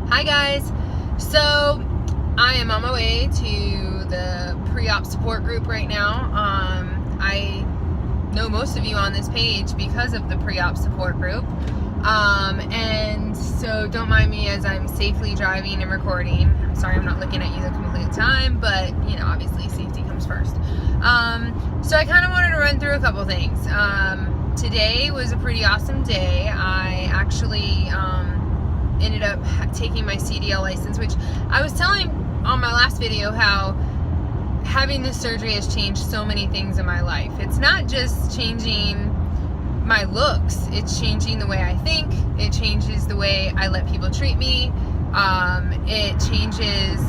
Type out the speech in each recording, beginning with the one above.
Hi guys, so I am on my way to the pre-op support group right now. I know most of you on this page because of the pre-op support group, and so don't mind me as I'm safely driving and recording. I'm sorry I'm not looking at you the complete time, but you know, obviously safety comes first. So I kind of wanted to run through a couple things. Today was a pretty awesome day. I actually ended up taking my CDL license, which I was telling on my last video how having this surgery has changed so many things in my life. It's not just changing my looks, it's changing the way I think, it changes the way I let people treat me, it changes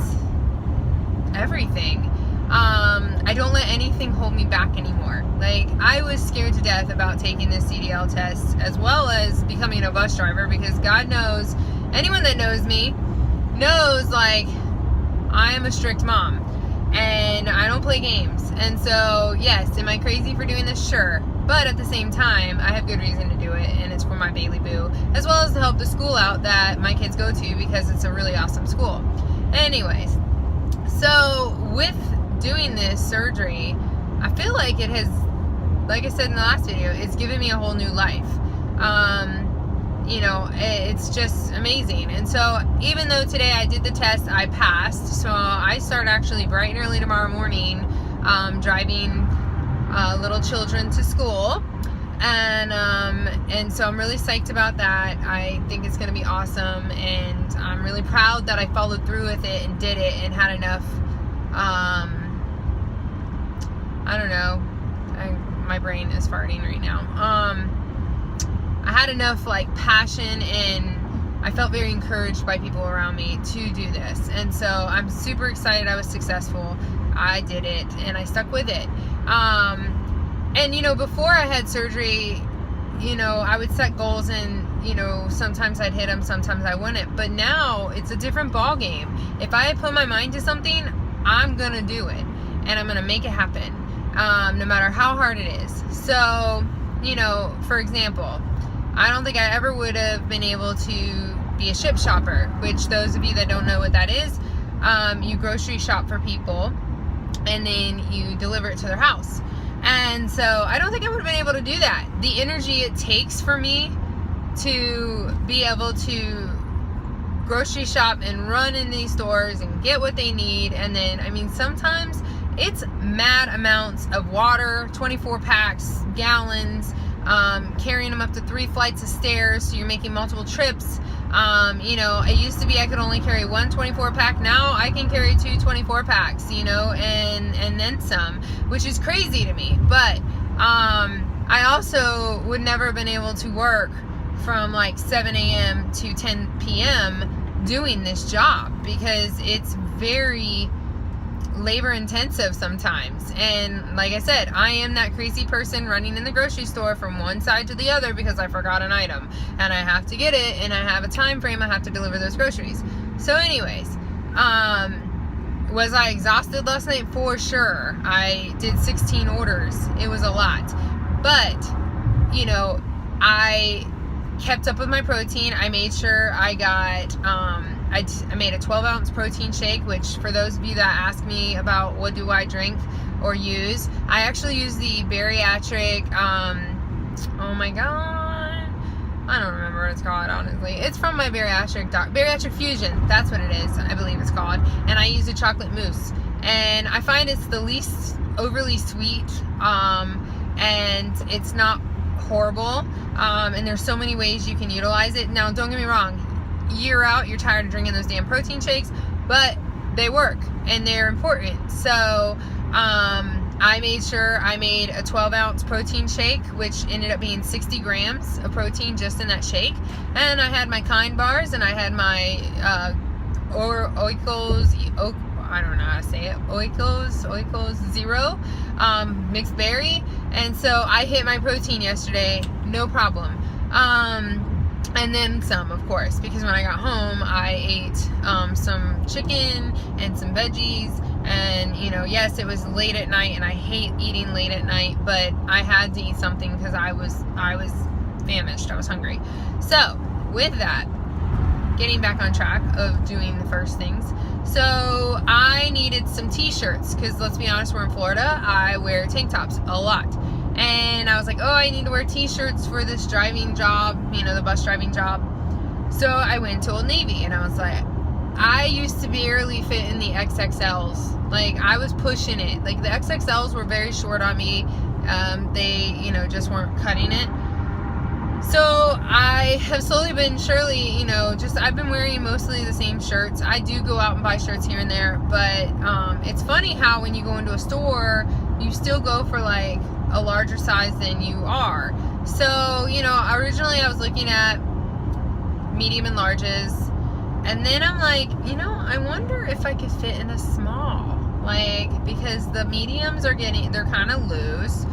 everything. I don't let anything hold me back anymore. Like, I was scared to death about taking this CDL test as well as becoming a bus driver, because God knows, anyone that knows me knows, like, I am a strict mom and I don't play games. And so, yes, am I crazy for doing this? Sure. But at the same time, I have good reason to do it, and it's for my Bailey Boo, as well as to help the school out that my kids go to, because it's a really awesome school. Anyways, so with doing this surgery, I feel like it has, like I said in the last video, it's given me a whole new life. You know, it's just amazing. And so even though today I did the test, I passed. So I start actually bright and early tomorrow morning, driving little children to school. And so I'm really psyched about that. I think it's going to be awesome. And I'm really proud that I followed through with it and did it and had enough, I don't know. My brain is farting right now. I had enough like passion, and I felt very encouraged by people around me to do this. And so I'm super excited I was successful. I did it and I stuck with it. And you know, before I had surgery, you know, I would set goals and, you know, sometimes I'd hit them, sometimes I wouldn't. But now it's a different ball game. If I put my mind to something, I'm gonna do it and I'm gonna make it happen, no matter how hard it is. So, you know, for example, I don't think I ever would have been able to be a ship shopper, which those of you that don't know what that is, you grocery shop for people and then you deliver it to their house. And so I don't think I would have been able to do that. The energy it takes for me to be able to grocery shop and run in these stores and get what they need. And then, I mean, sometimes it's mad amounts of water, 24 packs, gallons, carrying them up to 3 flights of stairs, so you're making multiple trips. You know, it used to be I could only carry one 24 pack. Now I can carry 2 24 packs, you know, and then some, which is crazy to me. But I also would never have been able to work from like 7 a.m. to 10 p.m. doing this job, because it's very labor intensive sometimes. And like I said, I am that crazy person running in the grocery store from one side to the other because I forgot an item and I have to get it, and I have a time frame I have to deliver those groceries. So anyways, was I exhausted last night? For sure. I did 16 orders. It was a lot. But, you know, I kept up with my protein. I made sure I got, I made a 12-ounce protein shake, which for those of you that ask me about what do I drink or use, I actually use the bariatric, oh my god, I don't remember what it's called, honestly. It's from my bariatric fusion, that's what it is, I believe it's called. And I use a chocolate mousse, and I find it's the least overly sweet, and it's not horrible, and there's so many ways you can utilize it. Now, don't get me wrong, year out you're tired of drinking those damn protein shakes, but they work and they're important. So I made sure I made a 12-ounce protein shake, which ended up being 60 grams of protein just in that shake. And I had my Kind bars, and I had my Oikos, I don't know how to say it, Oikos Zero mixed berry. And so I hit my protein yesterday, no problem. And then some, of course, because when I got home, I ate some chicken and some veggies. And, you know, yes, it was late at night, and I hate eating late at night, but I had to eat something because I was famished. I was hungry. So, with that, getting back on track of doing the first things. So I needed some t-shirts, because let's be honest, we're in Florida. I wear tank tops a lot. And I was like, oh, I need to wear t-shirts for this driving job, the bus driving job. So I went to Old Navy, and I was like, I used to barely fit in the XXLs. Like, I was pushing it. Like, the XXLs were very short on me. They, just weren't cutting it. So I have slowly been surely, I've been wearing mostly the same shirts. I do go out and buy shirts here and there, but it's funny how when you go into a store, you still go for like a larger size than you are. So, originally I was looking at medium and larges, and then I'm like, I wonder if I could fit in a small, because the mediums they're kind of loose.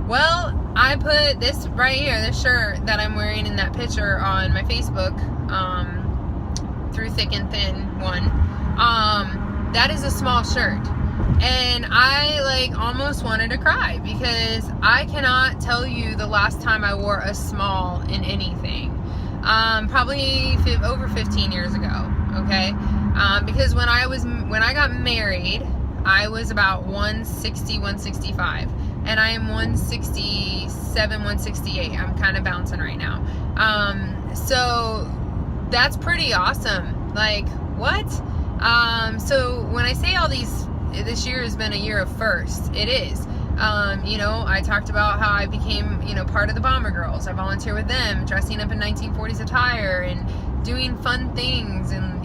Well, I put this right here, this shirt that I'm wearing in that picture on my Facebook, through Thick and Thin one. That is a small shirt. And I almost wanted to cry, because I cannot tell you the last time I wore a small in anything. Probably over 15 years ago, okay? Because when I got married, I was about 160, 165. And I am 167, 168. I'm kind of bouncing right now. So that's pretty awesome. Like, what? So when I say all these, this year has been a year of firsts. It is. I talked about how I became, part of the Bomber Girls. I volunteer with them, dressing up in 1940s attire and doing fun things, and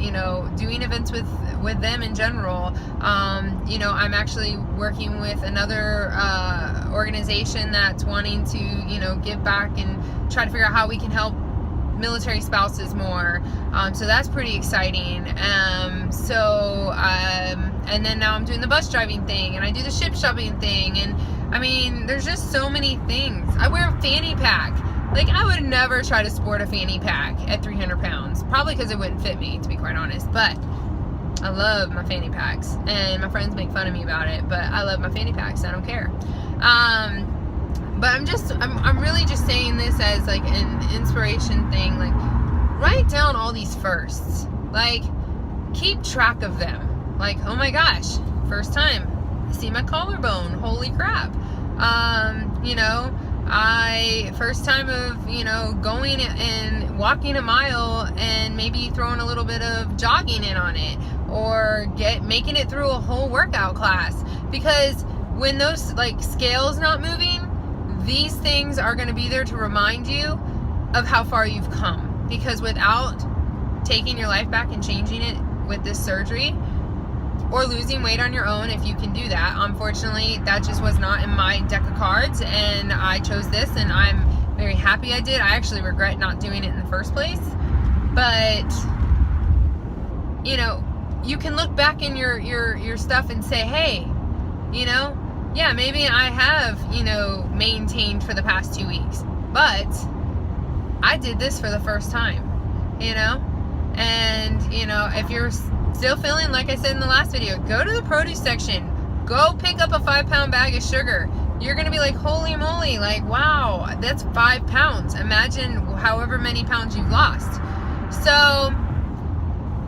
doing events with them in general. I'm actually working with another organization that's wanting to give back and try to figure out how we can help military spouses more. So that's pretty exciting. And then now I'm doing the bus driving thing, and I do the ship shopping thing, and I mean, there's just so many things. I wear a fanny pack. Like, I would never try to sport a fanny pack at 300 pounds. Probably because it wouldn't fit me, to be quite honest. But I love my fanny packs. And my friends make fun of me about it. But I love my fanny packs. I don't care. But I'm really just saying this as like an inspiration thing. Like, write down all these firsts. Like, keep track of them. Like, oh my gosh, first time I see my collarbone. Holy crap. First time of, going and walking a mile and maybe throwing a little bit of jogging in on it, or making it through a whole workout class. Because when those scales not moving, these things are going to be there to remind you of how far you've come. Because without taking your life back and changing it with this surgery, or losing weight on your own, if you can do that. Unfortunately, that just was not in my deck of cards, and I chose this, and I'm very happy I did. I actually regret not doing it in the first place. But, you can look back in your stuff and say, hey, yeah, maybe I have, maintained for the past 2 weeks, but I did this for the first time, and, if you're still feeling, like I said in the last video, go to the produce section. Go pick up a 5-pound bag of sugar. You're going to be like, holy moly, wow, that's 5 pounds. Imagine however many pounds you've lost. So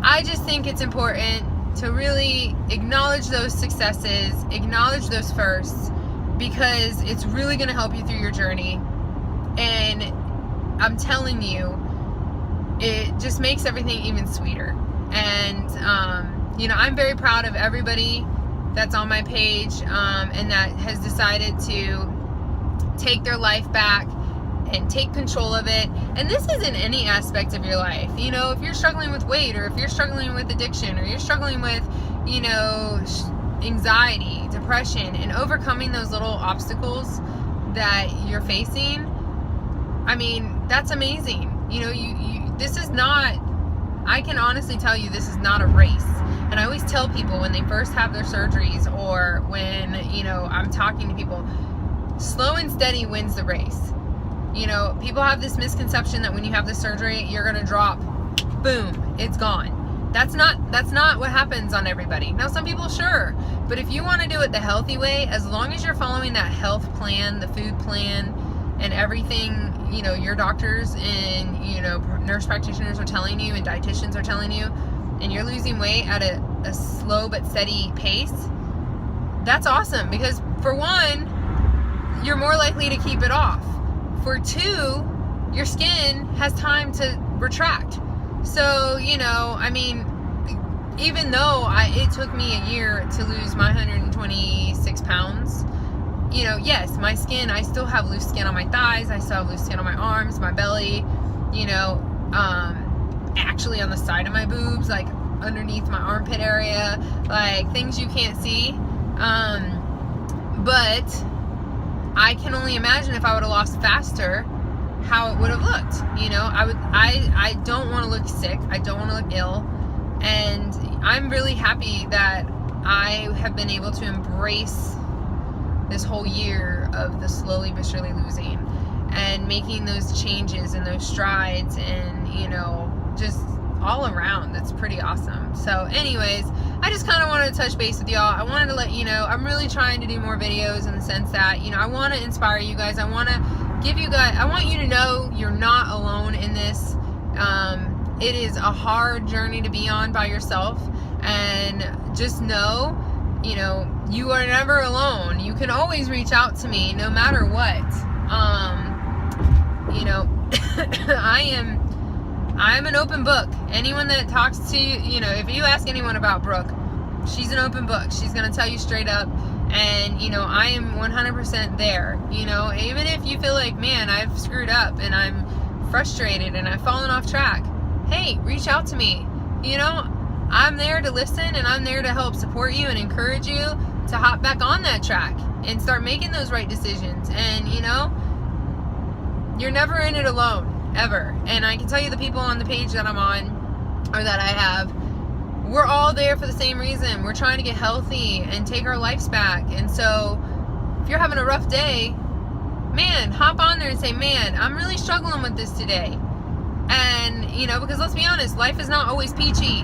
I just think it's important to really acknowledge those successes, acknowledge those firsts, because it's really going to help you through your journey. And I'm telling you, it just makes everything even sweeter. And, I'm very proud of everybody that's on my page, and that has decided to take their life back and take control of it. And this is in any aspect of your life. If you're struggling with weight, or if you're struggling with addiction, or you're struggling with, anxiety, depression, and overcoming those little obstacles that you're facing, I mean, that's amazing. This is not, I can honestly tell you, this is not a race. And I always tell people when they first have their surgeries, or when, I'm talking to people, slow and steady wins the race. People have this misconception that when you have the surgery, you're going to drop, boom, it's gone. That's not what happens on everybody. Now, some people, sure. But if you want to do it the healthy way, as long as you're following that health plan, the food plan, and everything, you know, your doctors and, you know, nurse practitioners are telling you and dietitians are telling you, and you're losing weight at a slow but steady pace, that's awesome. Because for one, you're more likely to keep it off. For two, your skin has time to retract. So, you know, I mean, even though it took me a year to lose my 126 pounds, you know, yes, my skin, I still have loose skin on my thighs, I still have loose skin on my arms, my belly, you know, actually on the side of my boobs, like underneath my armpit area, like things you can't see. But I can only imagine if I would have lost faster, how it would have looked. You know, I don't want to look sick, I don't want to look ill, and I'm really happy that I have been able to embrace this whole year of the slowly but surely losing and making those changes and those strides, and, you know, just all around. That's pretty awesome. So anyways, I just kind of wanted to touch base with y'all. I wanted to let you know I'm really trying to do more videos in the sense that, you know, I want to inspire you guys. I want to give you guys, I want you to know you're not alone in this. It is a hard journey to be on by yourself, and just know, you know, you are never alone. You can always reach out to me no matter what. You know, I'm an open book. Anyone that talks to you, you know, if you ask anyone about Brooke, she's an open book. She's going to tell you straight up. And, you know, I am 100% there. You know, even if you feel like, man, I've screwed up and I'm frustrated and I've fallen off track, hey, reach out to me. You know, I'm there to listen, and I'm there to help support you and encourage you to hop back on that track and start making those right decisions. And, you know, you're never in it alone, ever. And I can tell you, the people on the page that I'm on, or that I have, we're all there for the same reason. We're trying to get healthy and take our lives back. And so if you're having a rough day, man, hop on there and say, man, I'm really struggling with this today. And, you know, because let's be honest, life is not always peachy.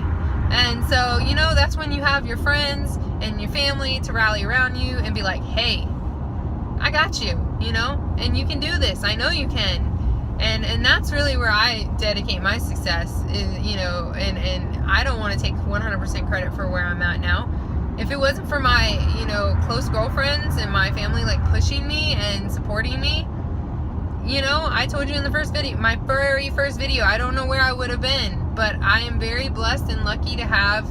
And so, you know, that's when you have your friends and your family to rally around you and be like, hey, I got you, you know, and you can do this. I know you can. And that's really where I dedicate my success, is, you know, and I don't want to take 100% credit for where I'm at now. If it wasn't for my, you know, close girlfriends and my family, like, pushing me and supporting me, you know, I told you in the first video, my very first video, I don't know where I would have been. But I am very blessed and lucky to have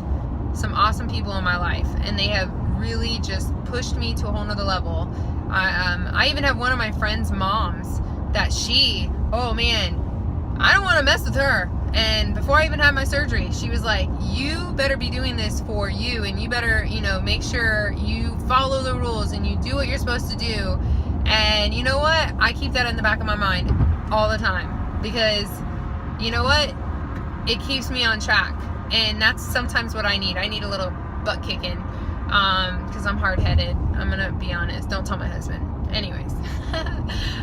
some awesome people in my life, and they have really just pushed me to a whole nother level. I even have one of my friend's moms that oh man, I don't want to mess with her. And before I even had my surgery, she was like, you better be doing this for you, and you better, you know, make sure you follow the rules and you do what you're supposed to do. And you know what? I keep that in the back of my mind all the time, because you know what? It keeps me on track, and that's sometimes what I need. I need a little butt kicking, because I'm hard-headed. I'm gonna be honest. Don't tell my husband. Anyways.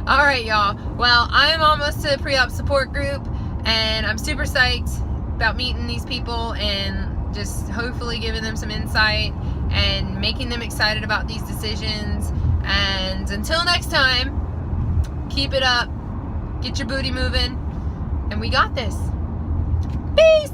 All right, y'all. Well, I'm almost to a pre-op support group, and I'm super psyched about meeting these people and just hopefully giving them some insight and making them excited about these decisions. And until next time, keep it up, get your booty moving, and we got this. Peace!